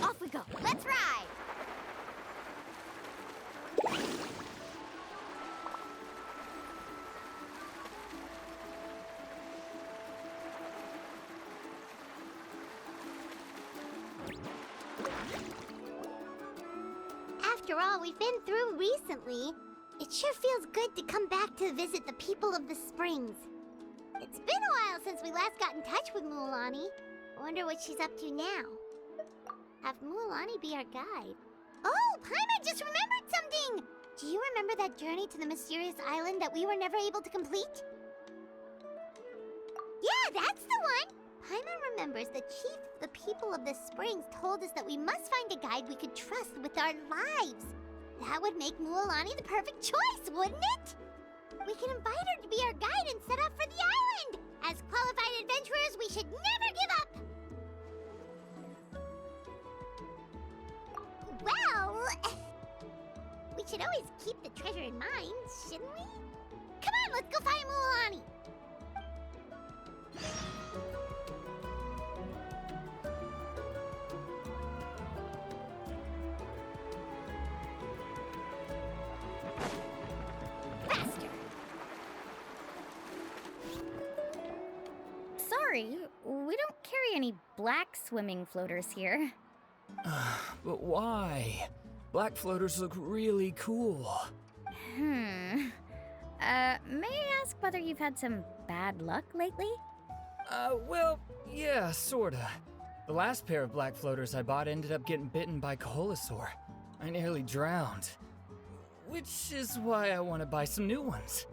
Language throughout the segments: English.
Off we go. Let's ride! After all we've been through recently, it sure feels good to come back to visit the people of the springs. It's been a while since we last got in touch with Mualani. I wonder what she's up to now. Have Mualani be our guide. Oh, Paimon just remembered something! Do you remember that journey to the mysterious island that we were never able to complete? Yeah, that's the one! Paimon remembers the chief of the people of the springs told us that we must find a guide we could trust with our lives. That would make Mualani the perfect choice, wouldn't it? We can invite her to be our guide and set off for the island! As qualified adventurers, we should never give up! Well, we should always keep the treasure in mind, shouldn't we? Come on, let's go find Mualani! Faster! Sorry, we don't carry any black swimming floaters here. But why? Black floaters look really cool. May I ask whether you've had some bad luck lately? Well, yeah, sorta. The last pair of black floaters I bought ended up getting bitten by Koholosaur. I nearly drowned. Which is why I want to buy some new ones.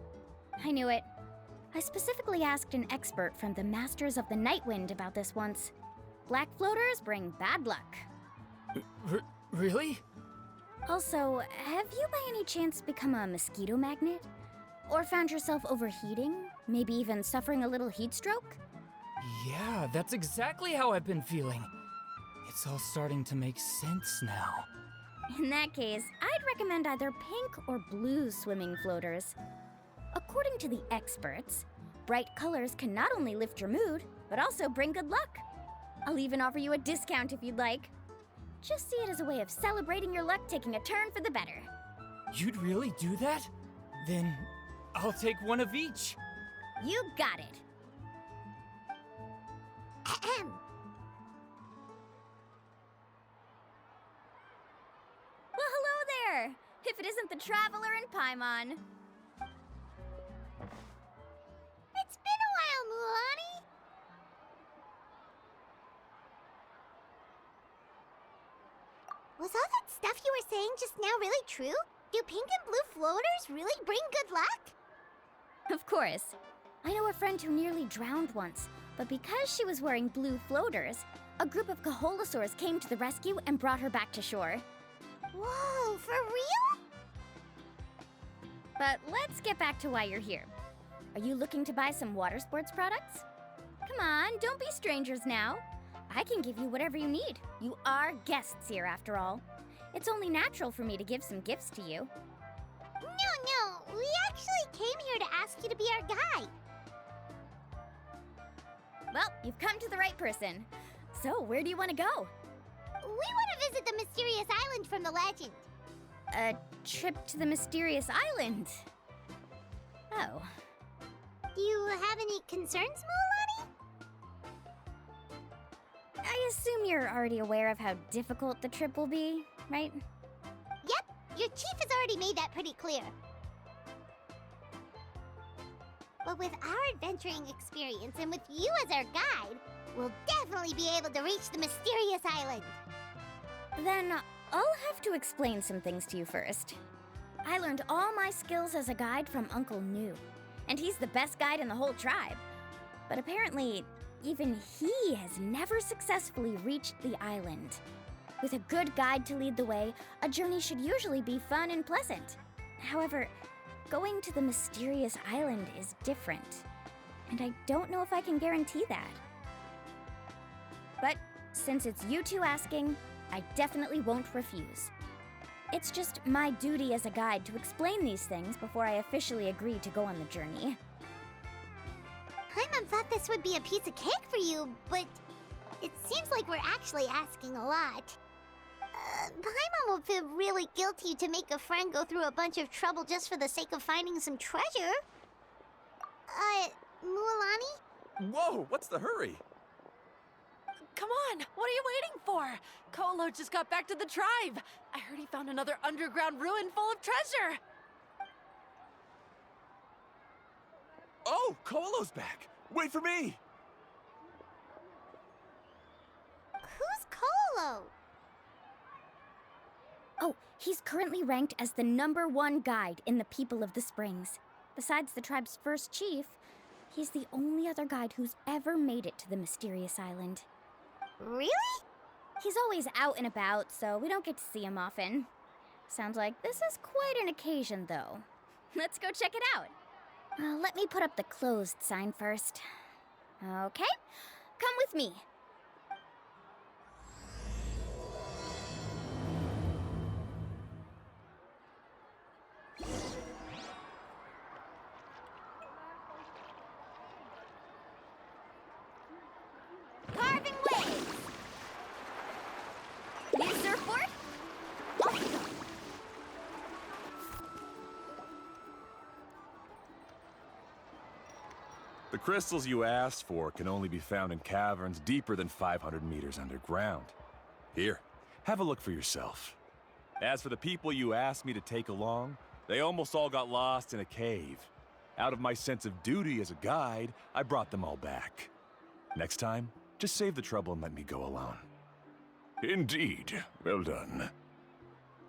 I knew it. I specifically asked an expert from the Masters of the Nightwind about this once. Black floaters bring bad luck. Really? Also, have you by any chance become a mosquito magnet? Or found yourself overheating? Maybe even suffering a little heat stroke? Yeah, that's exactly how I've been feeling. It's all starting to make sense now. In that case, I'd recommend either pink or blue swimming floaters. According to the experts, bright colors can not only lift your mood, but also bring good luck. I'll even offer you a discount if you'd like. Just see it as a way of celebrating your luck taking a turn for the better. You'd really do that? Then I'll take one of each. You got it. Ahem. Well, hello there! If it isn't the Traveler in Paimon. It's been a while, Mualani. Was all that stuff you were saying just now really true? Do pink and blue floaters really bring good luck? Of course. I know a friend who nearly drowned once, but because she was wearing blue floaters, a group of Koholosaurs came to the rescue and brought her back to shore. Whoa, for real? But let's get back to why you're here. Are you looking to buy some water sports products? Come on, don't be strangers now. I can give you whatever you need. You are guests here, after all. It's only natural for me to give some gifts to you. No, we actually came here to ask you to be our guide. Well, you've come to the right person. So, where do you want to go? We want to visit the mysterious island from the legend. A trip to the mysterious island? Oh. Do you have any concerns, Mualani? I assume you're already aware of how difficult the trip will be, right? Yep, your chief has already made that pretty clear. But with our adventuring experience and with you as our guide, we'll definitely be able to reach the mysterious island. Then I'll have to explain some things to you first. I learned all my skills as a guide from Uncle New, and he's the best guide in the whole tribe. But apparently, even he has never successfully reached the island. With a good guide to lead the way, a journey should usually be fun and pleasant. However, going to the mysterious island is different, and I don't know if I can guarantee that. But since it's you two asking, I definitely won't refuse. It's just my duty as a guide to explain these things before I officially agree to go on the journey. Paimon thought this would be a piece of cake for you, but it seems like we're actually asking a lot. Paimon will feel really guilty to make a friend go through a bunch of trouble just for the sake of finding some treasure. Mualani? Whoa, what's the hurry? Come on, what are you waiting for? Kolo just got back to the tribe. I heard he found another underground ruin full of treasure. Oh, Kolo's back. Wait for me. Who's Kolo? Oh, he's currently ranked as the #1 guide in the People of the Springs. Besides the tribe's first chief, he's the only other guide who's ever made it to the mysterious island. Really? He's always out and about, so we don't get to see him often. Sounds like this is quite an occasion, though. Let's go check it out. Let me put up the closed sign first. Okay, come with me. Carving waves! New surfboard? Off we go. The crystals you asked for can only be found in caverns deeper than 500 meters underground. Here, have a look for yourself. As for the people you asked me to take along, they almost all got lost in a cave. Out of my sense of duty as a guide, I brought them all back. Next time, just save the trouble and let me go alone. Indeed. Well done.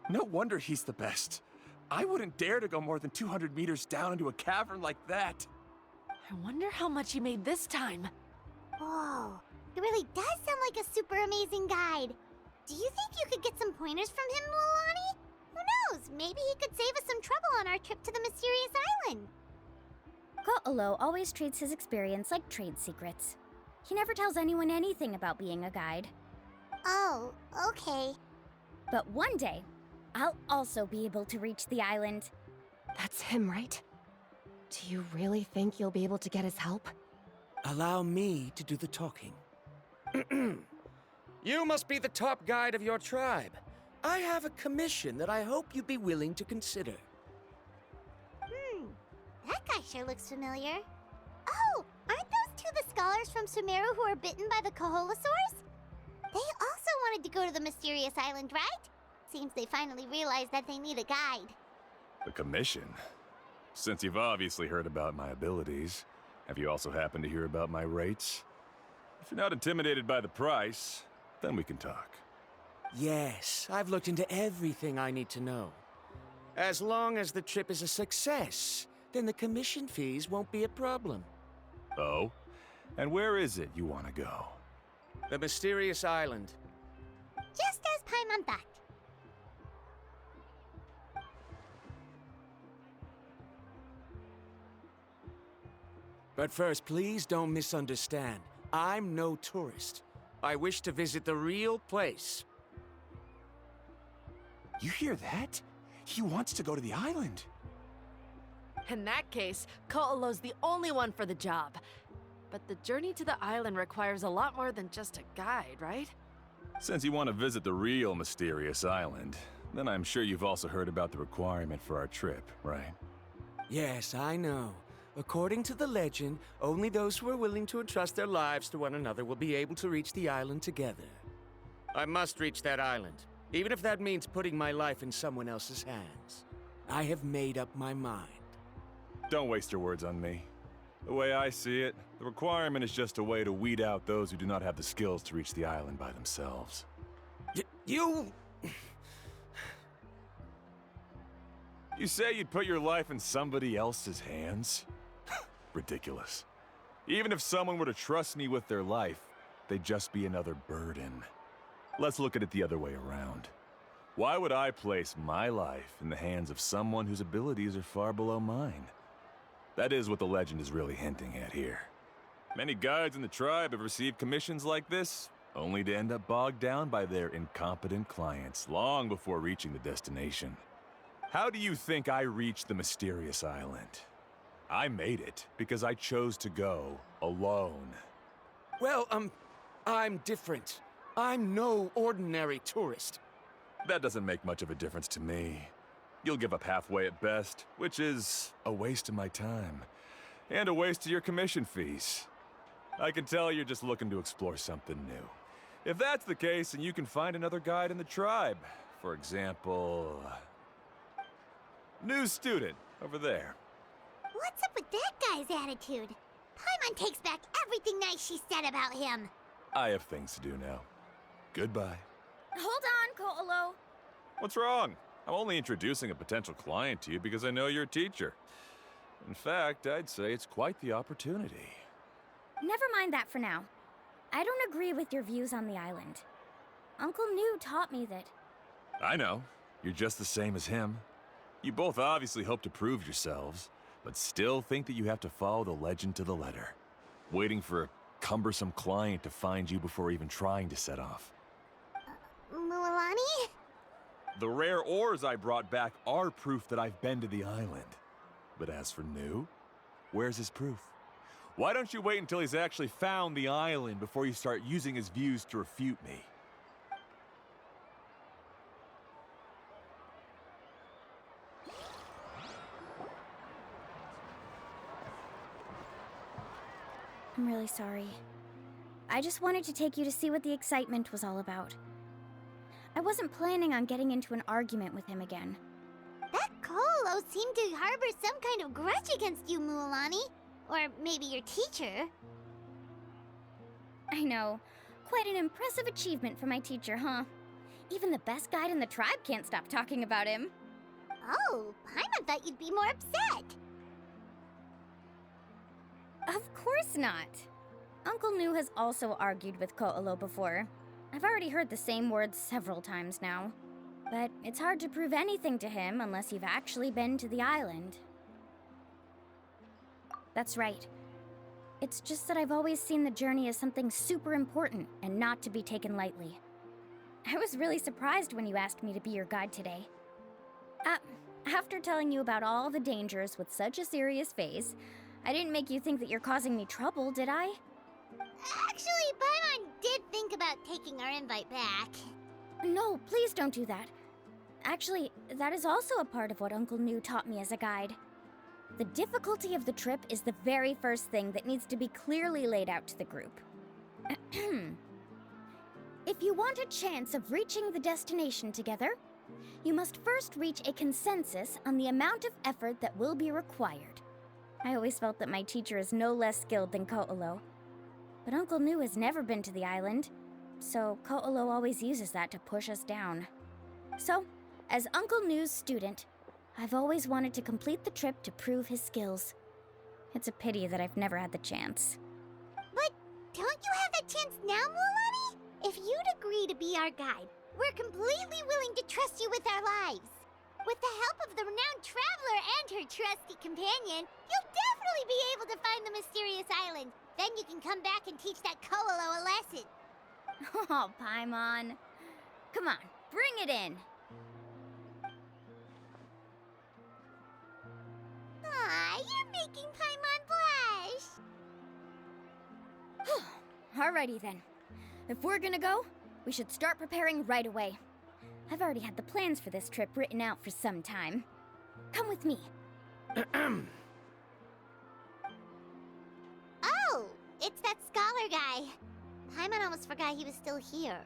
No wonder he's the best. I wouldn't dare to go more than 200 meters down into a cavern like that. I wonder how much he made this time. Whoa, it really does sound like a super amazing guide. Do you think you could get some pointers from him, Mualani? Who knows? Maybe he could save us some trouble on our trip to the mysterious island. Ko'olo always treats his experience like trade secrets. He never tells anyone anything about being a guide. Oh, okay. But one day, I'll also be able to reach the island. That's him, right? Do you really think you'll be able to get his help? Allow me to do the talking. You must be the top guide of your tribe. I have a commission that I hope you'd be willing to consider. That guy sure looks familiar. Oh, aren't those two the scholars from Sumeru who were bitten by the Koholosaurs? They also wanted to go to the mysterious island, right? Seems they finally realized that they need a guide. The commission? Since you've obviously heard about my abilities, have you also happened to hear about my rates? If you're not intimidated by the price, then we can talk. Yes, I've looked into everything I need to know. As long as the trip is a success, then the commission fees won't be a problem. Oh? And where is it you want to go? The mysterious island. Just as Paimon thought. But first, please don't misunderstand. I'm no tourist. I wish to visit the real place. You hear that? He wants to go to the island. In that case, Ko'olo's the only one for the job. But the journey to the island requires a lot more than just a guide, right? Since you want to visit the real mysterious island, then I'm sure you've also heard about the requirement for our trip, right? Yes, I know. According to the legend, only those who are willing to entrust their lives to one another will be able to reach the island together. I must reach that island, even if that means putting my life in someone else's hands. I have made up my mind. Don't waste your words on me. The way I see it, the requirement is just a way to weed out those who do not have the skills to reach the island by themselves. You... You say you'd put your life in somebody else's hands? Ridiculous. Even if someone were to trust me with their life, they'd just be another burden. Let's look at it the other way around. Why would I place my life in the hands of someone whose abilities are far below mine? That is what the legend is really hinting at here. Many guides in the tribe have received commissions like this, only to end up bogged down by their incompetent clients long before reaching the destination. How do you think I reached the mysterious island? I made it because I chose to go alone. Well, I'm different. I'm no ordinary tourist. That doesn't make much of a difference to me. You'll give up halfway at best, which is a waste of my time. And a waste of your commission fees. I can tell you're just looking to explore something new. If that's the case, then you can find another guide in the tribe. For example... new student, over there. What's up with that guy's attitude? Paimon takes back everything nice she said about him. I have things to do now. Goodbye. Hold on, Ko'olo. What's wrong? I'm only introducing a potential client to you because I know you're a teacher. In fact, I'd say it's quite the opportunity. Never mind that for now. I don't agree with your views on the island. Uncle New taught me that... I know. You're just the same as him. You both obviously hope to prove yourselves, but still think that you have to follow the legend to the letter, waiting for a cumbersome client to find you before even trying to set off. Mualani? The rare ores I brought back are proof that I've been to the island. But as for New, where's his proof? Why don't you wait until he's actually found the island before you start using his views to refute me? I'm really sorry. I just wanted to take you to see what the excitement was all about. I wasn't planning on getting into an argument with him again. That Kolo seemed to harbor some kind of grudge against you, Mualani. Or maybe your teacher. I know. Quite an impressive achievement for my teacher, huh? Even the best guide in the tribe can't stop talking about him. Oh, Paimon thought you'd be more upset. Of course not. Uncle New has also argued with Ko'olo before. I've already heard the same words several times now. But it's hard to prove anything to him unless you've actually been to the island. That's right. It's just that I've always seen the journey as something super important and not to be taken lightly. I was really surprised when you asked me to be your guide today. After telling you about all the dangers with such a serious face, I didn't make you think that you're causing me trouble, did I? Actually, Paimon did think about taking our invite back. No, please don't do that. Actually, that is also a part of what Uncle New taught me as a guide. The difficulty of the trip is the very first thing that needs to be clearly laid out to the group. If you want a chance of reaching the destination together, you must first reach a consensus on the amount of effort that will be required. I always felt that my teacher is no less skilled than Ko'olo. But Uncle New has never been to the island, so Ko'olo always uses that to push us down. So, as Uncle New's student, I've always wanted to complete the trip to prove his skills. It's a pity that I've never had the chance. But don't you have that chance now, Mualani? If you'd agree to be our guide, we're completely willing to trust you with our lives. With the help of the renowned traveler and her trusty companion, you'll definitely be able to find the mysterious island. Then you can come back and teach that Ko'olo a lesson. Oh, Paimon. Come on, bring it in. Aw, you're making Paimon blush. Alrighty then. If we're gonna go, we should start preparing right away. I've already had the plans for this trip written out for some time. Come with me. Oh, it's that scholar guy. Paimon almost forgot he was still here.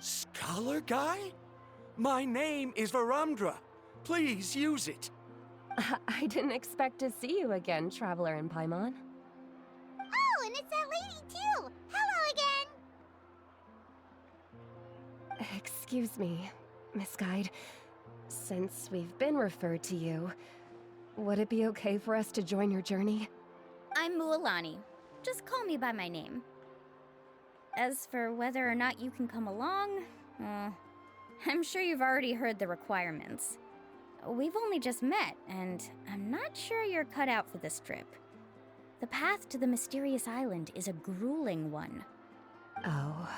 Scholar guy? My name is Varamdra. Please use it. I didn't expect to see you again, Traveler in Paimon. Oh, and it's that lady too. Hello again. Excuse me, Miss Guide. Since we've been referred to you, would it be okay for us to join your journey? I'm Mualani. Just call me by my name. As for whether or not you can come along, I'm sure you've already heard the requirements. We've only just met, and I'm not sure you're cut out for this trip. The path to the mysterious island is a grueling one. Oh.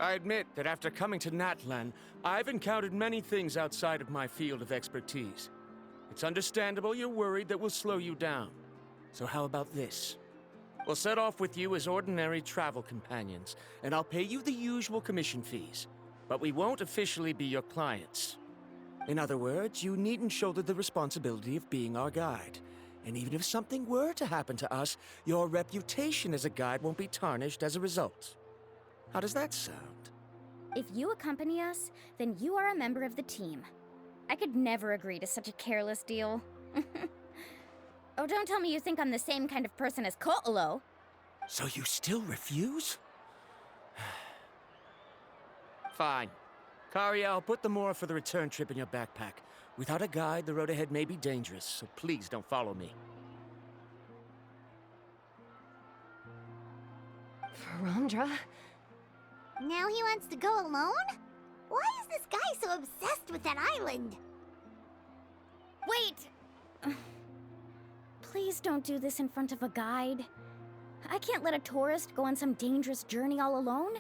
I admit that after coming to Natlan, I've encountered many things outside of my field of expertise. It's understandable you're worried that we'll slow you down. So how about this? We'll set off with you as ordinary travel companions, and I'll pay you the usual commission fees. But we won't officially be your clients. In other words, you needn't shoulder the responsibility of being our guide. And even if something were to happen to us, your reputation as a guide won't be tarnished as a result. How does that sound? If you accompany us, then you are a member of the team. I could never agree to such a careless deal. Oh, don't tell me you think I'm the same kind of person as Ko'olo. So you still refuse? Fine. Kariel, put the Mora for the return trip in your backpack. Without a guide, the road ahead may be dangerous, so please don't follow me. Verandra? Now he wants to go alone? Why is this guy so obsessed with that island? Wait! Please don't do this in front of a guide. I can't let a tourist go on some dangerous journey all alone.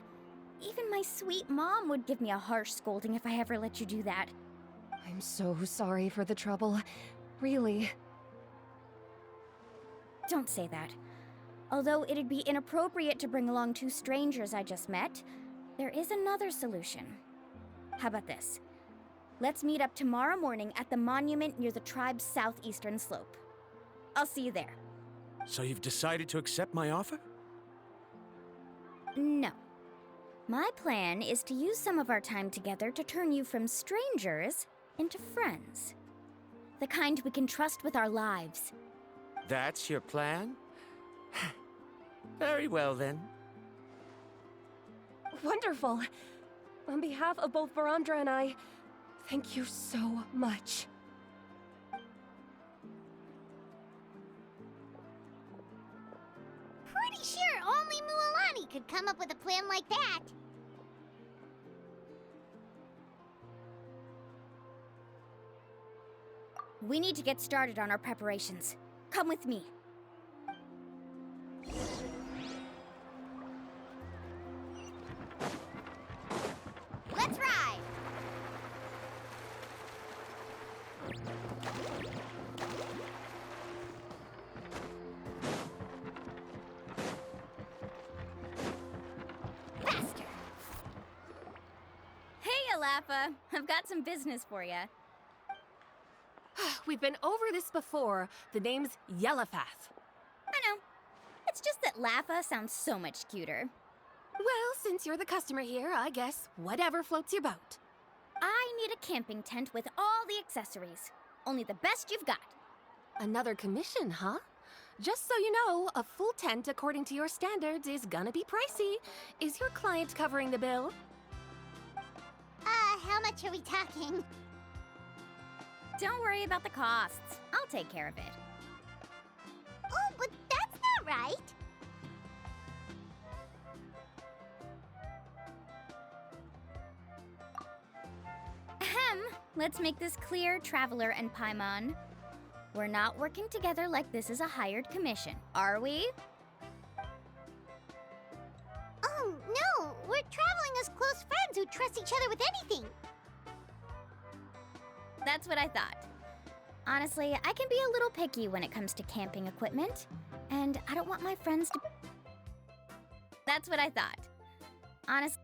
Even my sweet mom would give me a harsh scolding if I ever let you do that. I'm so sorry for the trouble. Really. Don't say that. Although it'd be inappropriate to bring along two strangers I just met, there is another solution. How about this? Let's meet up tomorrow morning at the monument near the tribe's southeastern slope. I'll see you there. So you've decided to accept my offer? No. My plan is to use some of our time together to turn you from strangers into friends. The kind we can trust with our lives. That's your plan? Very well, then. Wonderful. On behalf of both Verandra and I, thank you so much. Pretty sure only Mualani could come up with a plan like that. We need to get started on our preparations. Come with me. Let's ride! Faster! Hey, Alafa. I've got some business for you. We've been over this before. The name's Yellowfath. I know. It's just that Lafa sounds so much cuter. Well, since you're the customer here, I guess whatever floats your boat. I need a camping tent with all the accessories. Only the best you've got. Another commission, huh? Just so you know, a full tent according to your standards is gonna be pricey. Is your client covering the bill? How much are we talking? Don't worry about the costs. I'll take care of it. Oh, but that's not right. Ahem. Let's make this clear, Traveler and Paimon. We're not working together like this is a hired commission, are we? Oh, no! We're traveling as close friends who trust each other with anything. That's what I thought. Honestly, I can be a little picky when it comes to camping equipment, and I don't want my friends to... That's what I thought. Honestly...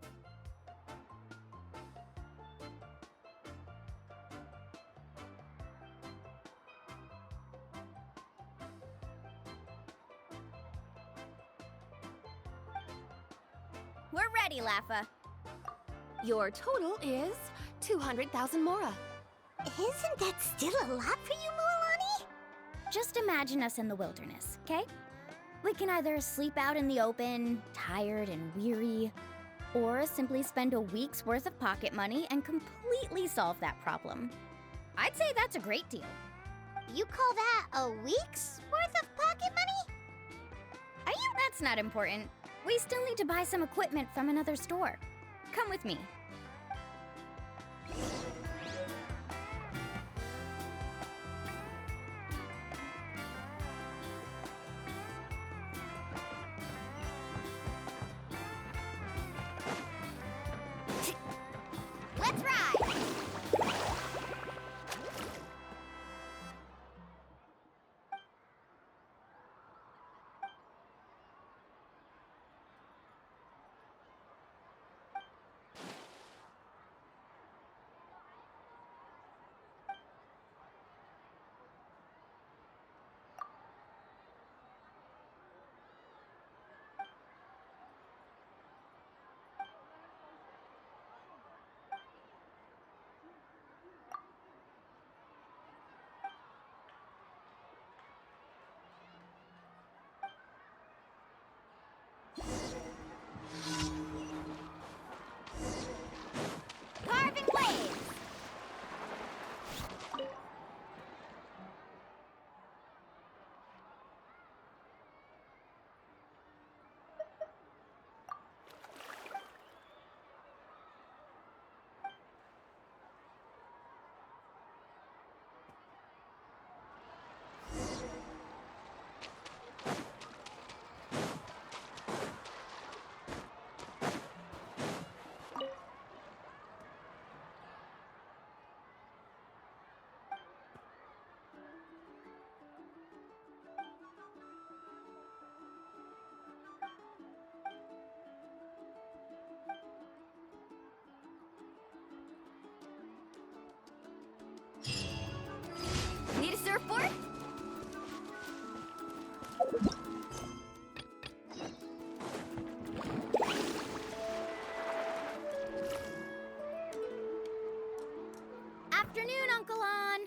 We're ready, Lafa. Your total is 200,000 Mora. Isn't that still a lot for you, Mualani? Just imagine us in the wilderness, okay? We can either sleep out in the open, tired and weary, Or simply spend a week's worth of pocket money and completely solve that problem. I'd say that's a great deal. You call that a week's worth of pocket money? Are you? That's not important. We still need to buy some equipment from another store. Come with me. Let's ride! Carving waves! Need a surfboard? Afternoon, Uncle On.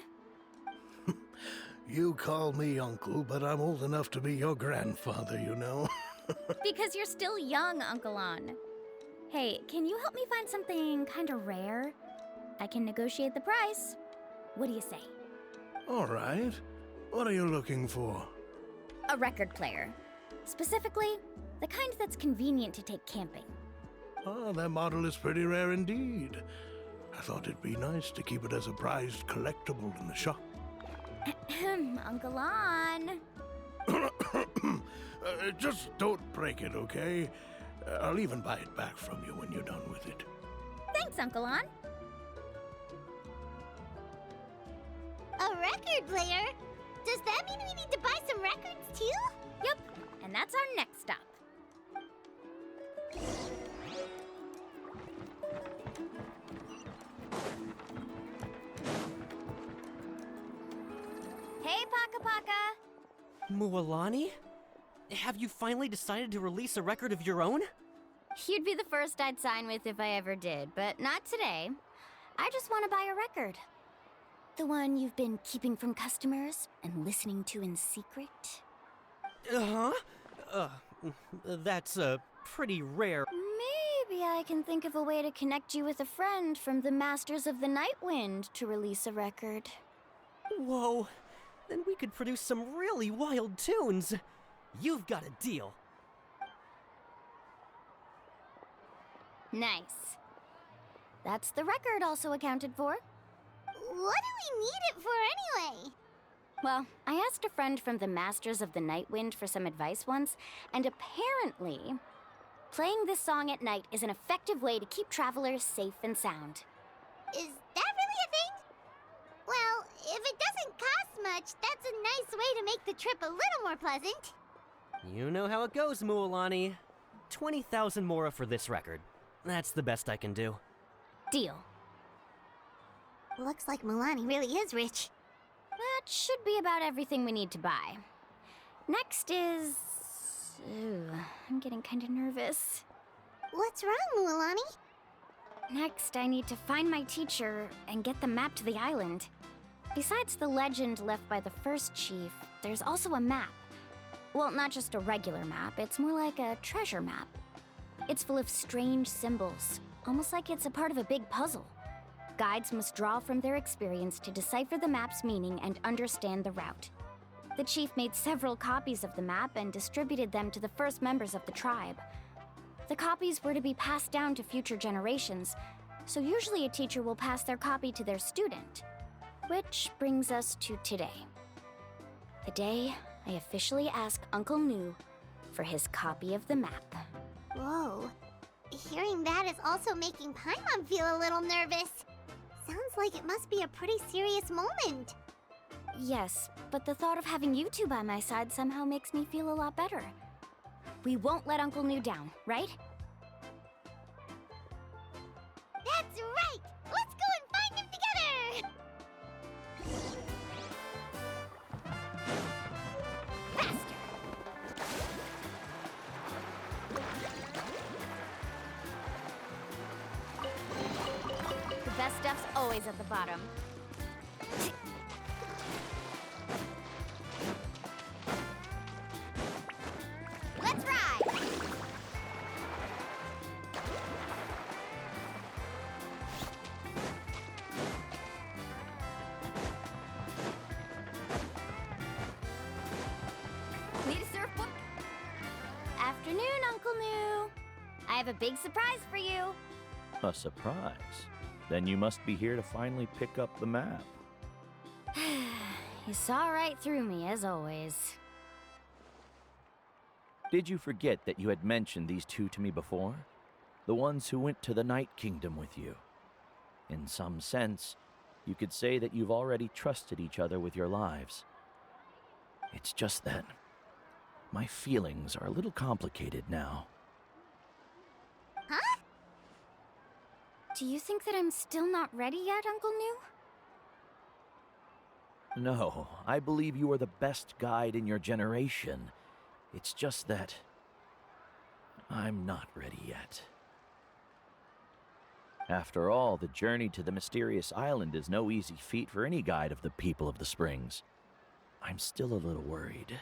You call me uncle, but I'm old enough to be your grandfather, you know. Because you're still young, Uncle On. Hey, can you help me find something kind of rare? I can negotiate the price. What do you say? All right. What are you looking for? A record player. Specifically, the kind that's convenient to take camping. Ah, that model is pretty rare indeed. I thought it'd be nice to keep it as a prized collectible in the shop. Uncle On. Just don't break it, okay? I'll even buy it back from you when you're done with it. Thanks, Uncle On. A record player? Does that mean we need to buy some records too? Yep, and that's our next stop. Hey, Paka Paka! Mualani? Have you finally decided to release a record of your own? You'd be the first I'd sign with if I ever did, but not today. I just want to buy a record. The one you've been keeping from customers and listening to in secret? Uh-huh. That's pretty rare. Maybe I can think of a way to connect you with a friend from the Masters of the Night Wind to release a record. Whoa. Then we could produce some really wild tunes. You've got a deal. Nice. That's the record also accounted for. What do we need it for anyway? Well, I asked a friend from the Masters of the Night Wind for some advice once, and apparently, playing this song at night is an effective way to keep travelers safe and sound. Is that really a thing? Well, if it doesn't cost much, that's a nice way to make the trip a little more pleasant. You know how it goes, Mualani. 20,000 mora for this record. That's the best I can do. Deal. Looks like Milani really is rich. That should be about everything we need to buy. Next is... Ooh, I'm getting kind of nervous. What's wrong, Mualani? Next, I need to find my teacher and get the map to the island. Besides the legend left by the first chief, there's also a map. Well, not just a regular map, it's more like a treasure map. It's full of strange symbols, almost like it's a part of a big puzzle. Guides must draw from their experience to decipher the map's meaning and understand the route. The chief made several copies of the map and distributed them to the first members of the tribe. The copies were to be passed down to future generations, so usually a teacher will pass their copy to their student. Which brings us to today. The day I officially ask Uncle New for his copy of the map. Whoa. Hearing that is also making Paimon feel a little nervous. Sounds like it must be a pretty serious moment. Yes, but the thought of having you two by my side somehow makes me feel a lot better. We won't let Uncle New down, right? That's right! Let's go and find him together! Faster! The best stuff's always at the bottom. Let's ride! Need a surfboard? Afternoon, Uncle New. I have a big surprise for you. A surprise? Then you must be here to finally pick up the map. You saw right through me, as always. Did you forget that you had mentioned these two to me before? The ones who went to the Night Kingdom with you. In some sense, you could say that you've already trusted each other with your lives. It's just that my feelings are a little complicated now. Huh? Do you think that I'm still not ready yet, Uncle New? No, I believe you are the best guide in your generation. It's just that I'm not ready yet. After all, the journey to the mysterious island is no easy feat for any guide of the people of the Springs. I'm still a little worried.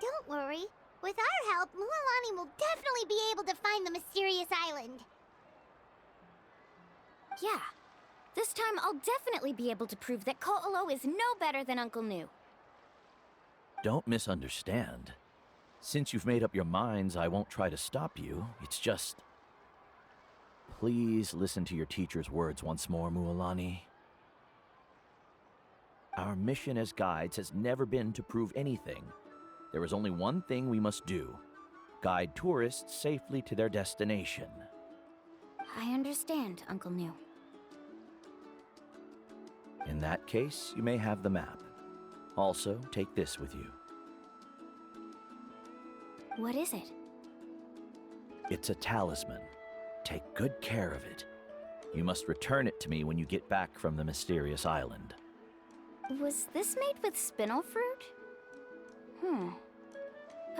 Don't worry. With our help, Mualani will definitely be able to find the mysterious island. Yeah. This time I'll definitely be able to prove that Ko'olo is no better than Uncle New. Don't misunderstand. Since you've made up your minds, I won't try to stop you. It's just... Please listen to your teacher's words once more, Mualani. Our mission as guides has never been to prove anything. There is only one thing we must do. Guide tourists safely to their destination. I understand, Uncle New. In that case, you may have the map. Also, take this with you. What is it? It's a talisman. Take good care of it. You must return it to me when you get back from the mysterious island. Was this made with spinel fruit?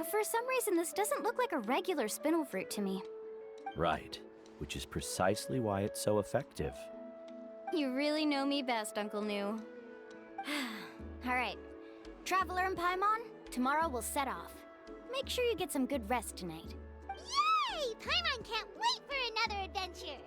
For some reason, this doesn't look like a regular spinel fruit to me. Right, which is precisely why it's so effective. You really know me best, Uncle New. All right. Traveler and Paimon, tomorrow we'll set off. Make sure you get some good rest tonight. Yay! Paimon can't wait for another adventure!